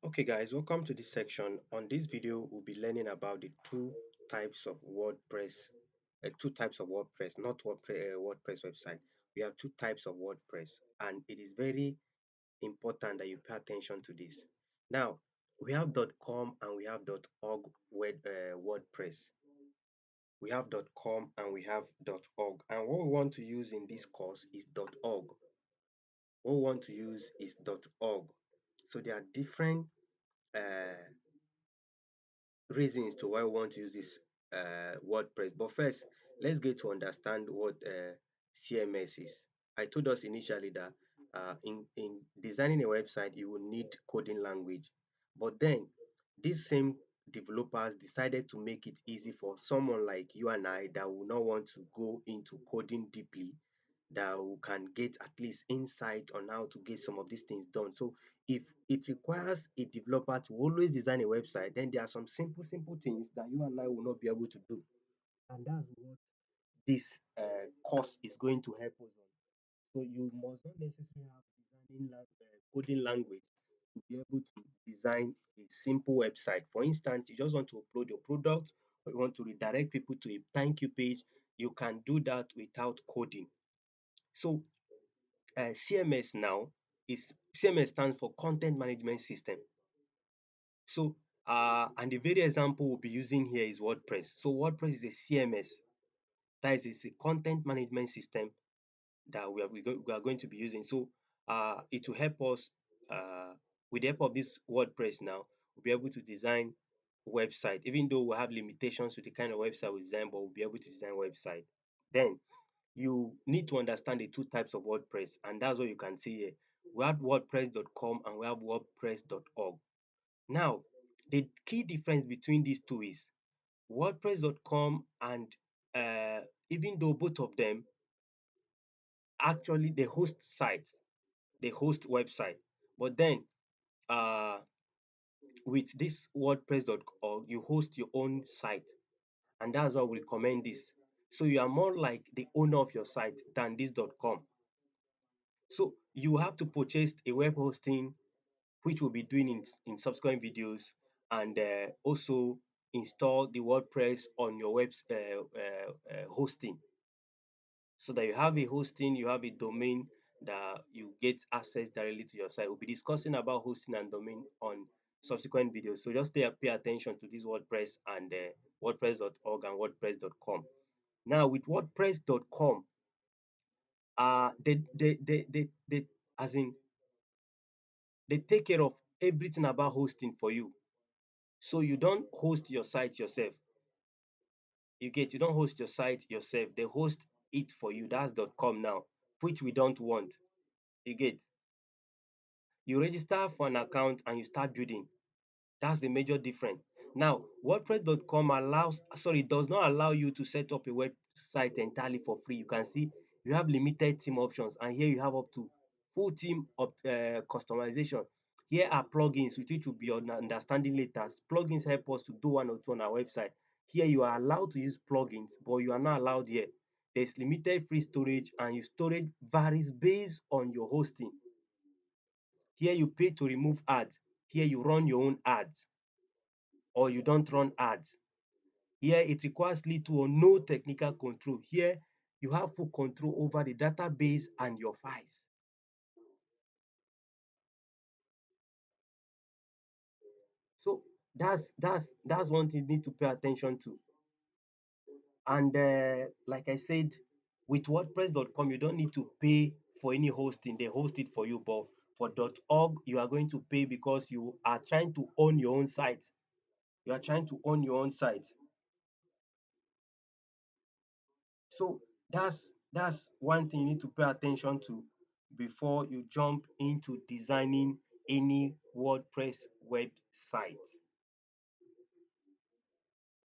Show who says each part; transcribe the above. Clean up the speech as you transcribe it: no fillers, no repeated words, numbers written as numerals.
Speaker 1: Okay guys, welcome to this section. On this video, we'll be learning about the types of WordPress, two types of WordPress, not WordPress website. We have two types of WordPress, and it is very important that you pay attention to this. Now, we have .com and we have .org WordPress. We have .com and we have .org, and what we want to use in this course is .org. What we want to use is .org. So there are different uh, reasons to why we want to use this WordPress. But first, let's get to understand what CMS is. I told us initially that in designing a website, you will need coding language. But then, these same developers decided to make it easy for someone like you and I that will not want to go into coding deeply, that we can get at least insight on how to get some of these things done. So if it requires a developer to always design a website, then there are some simple things that you and I will not be able to do. And that's what this course is going to help us on. So you must not necessarily have coding language to be able to design a simple website. For instance, you just want to upload your product or you want to redirect people to a thank you page, you can do that without coding. So CMS now is CMS stands for Content Management System. So and the very example we'll be using here is WordPress. So WordPress is a CMS, that is a content management system that we are going to be using. So it will help us with the help of this WordPress now, we'll be able to design website, even though we have limitations to the kind of website we design, but we'll be able to design website. Then you need to understand the two types of WordPress, and that's what you can see here. We have WordPress.com and we have WordPress.org. Now, the key difference between these two is WordPress.com and even though both of them actually they host sites, they host website, but then uh, with this WordPress.org, you host your own site, and that's why we recommend this. So you are more like the owner of your site than this.com. So you have to purchase a web hosting, which we'll be doing in subsequent videos, and also install the WordPress on your web hosting, so that you have a hosting, you have a domain that you get access directly to your site. We'll be discussing about hosting and domain on subsequent videos. So just pay attention to this WordPress and WordPress.org and WordPress.com. Now with WordPress.com, they as in they take care of everything about hosting for you. So you don't host your site yourself. You don't host your site yourself. They host it for you. That's .com now, which we don't want. You get. You register for an account and you start building. That's the major difference. Now, WordPress.com does not allow you to set up a website entirely for free. You can see you have limited theme options, and here you have up to full theme of customization. Here are plugins, with which will be understanding later. Plugins help us to do one or two on our website. Here you are allowed to use plugins, but you are not allowed here. There's limited free storage, and your storage varies based on your hosting. Here you pay to remove ads. Here you run your own ads, or you don't run ads. Here it requires little or no technical control. Here you have full control over the database and your files. So that's one thing you need to pay attention to. And like I said, with WordPress.com, you don't need to pay for any hosting. They host it for you. But for .org, you are going to pay because you are trying to own your own site. You are trying to own your own site. So that's one thing you need to pay attention to before you jump into designing any WordPress website.